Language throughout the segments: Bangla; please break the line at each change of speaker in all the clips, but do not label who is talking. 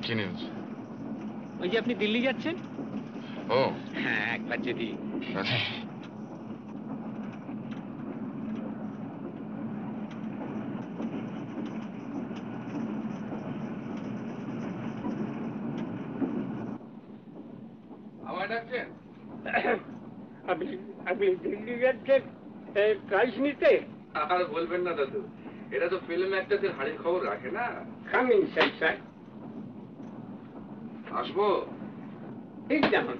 কি নিউজ?
ওই যে আপনি দিল্লি যাচ্ছেন।
ও
হ্যাঁ, একবার যদি
আচ্ছা। আমায় ডাকছেন?
আপনি আপনি দিল্লি যাচ্ছেন প্রাইজ নিতে?
আর বলবেন না দাদু, এটা তো ফিল্ম অ্যাক্টরদের হাড়ির খবর রাখে না।
Coming sir.
আসবো?
ঠিক যেমন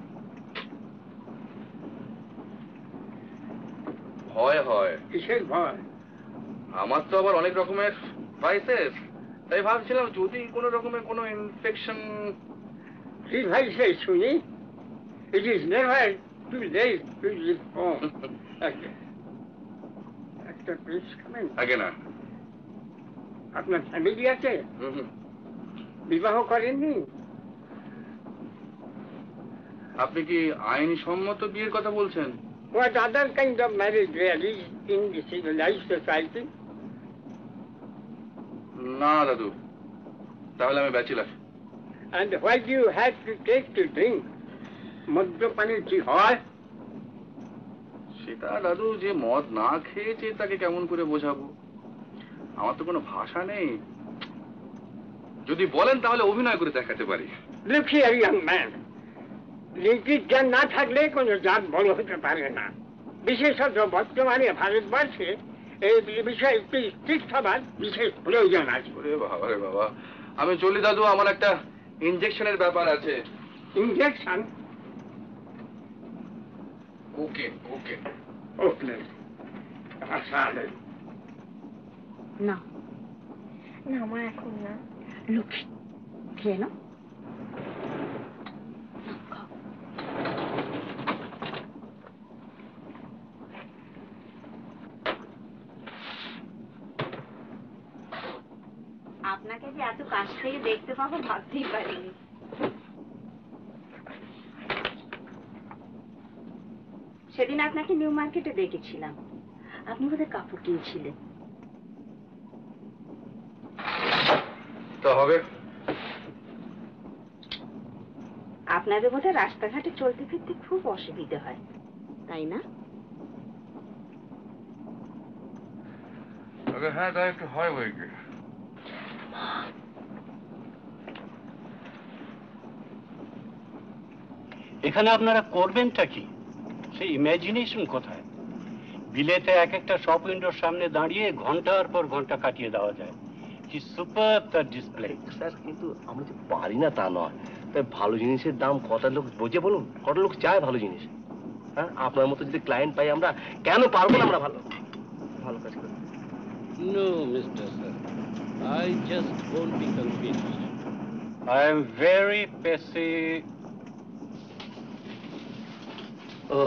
ভয় হয়।
কিসের ভয়?
আমার তো আবার অনেক রকমের ভাইসেস, তাই ভাবছিলাম যদি কোনো রকমের কোনো ইনফেকশন।
কি ভাইসেস শুনি? It is never too late to leave home. একটা প্লিজ খাবেন?
আগে না।
আপনার ফ্যামিলি আছে? বিবাহ করেননি?
আপনি কি আইনি সম্মত বিয়ের কথা বলছেন?
What other kind of marriage there is in the civilized society?
না দাদু, তাহলে আমি bachelor.
And why do you have to take to drink? মদ্যপানের কি হয়?
সেটা দাদু, যে মদ না খেয়েছে তাকে কেমন করে বোঝাবো? আমার তো কোনো ভাষা নেই। যদি বলেন তাহলে অভিনয় করে দেখাতে পারি।
Look here, young man. লিঙ্কির জ্ঞান না থাকলে কোনো জাত বড় হতে পারে না। বিশেষত বর্তমানে ভারতবর্ষে এই বিষয়ে একটু স্ট্রিক্ট হবার বিশেষ প্রয়োজন আছে।
বাবা রে বাবা, আমি চলি দাদু, আমার একটা ইনজেকশনের ব্যাপার আছে।
ইনজেকশন?
ওকে ওকে
ওকে। আচ্ছা
না না, আমার এখন না। লক্ষ্মী খেয়ে না। আপনাকে যে এত কাছ থেকে দেখতে পাবো ভাবতেই পারিনি। সেদিন আপনাকে নিউ মার্কেটে দেখেছিলাম, আপনি বোধহয় কাপড় কিনছিলেন।
তো হবে।
আপনাদের বোধহয় রাস্তাঘাটে চলতে ফিরতে খুব অসুবিধা হয়, তাই না?
হ্যাঁ, তাই একটু হয় বই কি।
এখানে আপনারা করবেনটা কি? সেই ইমাজিনেশন কোথায়? বিলেতে এক একটা শপ উইন্ডোর সামনে দাঁড়িয়ে ঘন্টার পর ঘন্টা কাটিয়ে দেওয়া যায়। কি সুপার তার ডিসপ্লে।
স্যার, কিন্তু আমরা যে পারি না তা নয়। তাই ভালো জিনিসের দাম কটা লোক বোঝে বলুন? কটা লোক চায় ভালো জিনিস? হ্যাঁ, আপনার মতো যদি ক্লায়েন্ট পাই আমরা, কেন পারবো না আমরা ভালো ভালো কাজ করতে?
No, Mr. Sir. I just won't be convinced. I am very
ও,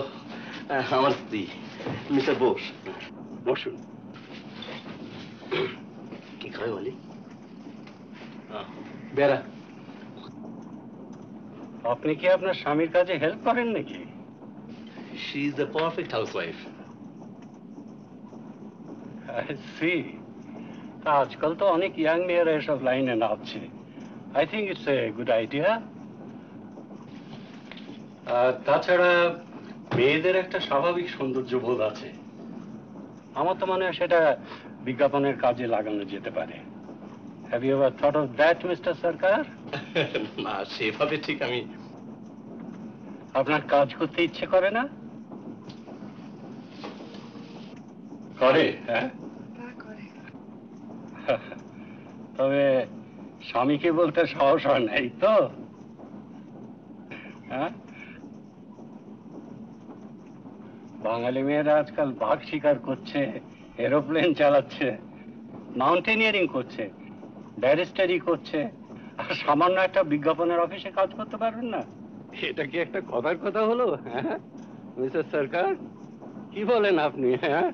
আমার স্ত্রী মিস্টার বোস।
বসুন।
কি খাবে বলি?
বেড়া। আপনি কি আপনার স্বামীর কাজে হেল্প করেন নাকি?
She is the perfect housewife.
I see. আজকাল তো অনেক ইয়াং মেয়েরা এসব লাইনে নামছে। I think it's a good idea. তাছাড়া মেয়েদের একটা স্বাভাবিক সৌন্দর্য বোধ আছে, আমার তো মনে হয় সেটা বিজ্ঞাপনের কাজে লাগানো যেতে পারে। Have you ever thought of that, Mr. Sarkar?
না, সেভাবে ঠিক আমি।
আপনার কাজ করতে ইচ্ছে করে না? করে, হ্যাঁ? তবে স্বামীকে বলতে সাহস হয় নাই তো? হ্যাঁ, বাঙালি মেয়েরা আজকাল বাঘ শিকার করছে, এরোপ্লেন চালাচ্ছে, মাউন্টেনিয়ারিং করছে, ব্যারিস্টারি করছে, আর সামান্য একটা বিজ্ঞাপনের অফিসে কাজ করতে পারবেন না? এটা কি একটা কথার কথা হলো? হ্যাঁ মিস্টার সরকার, কি বলেন আপনি? হ্যাঁ,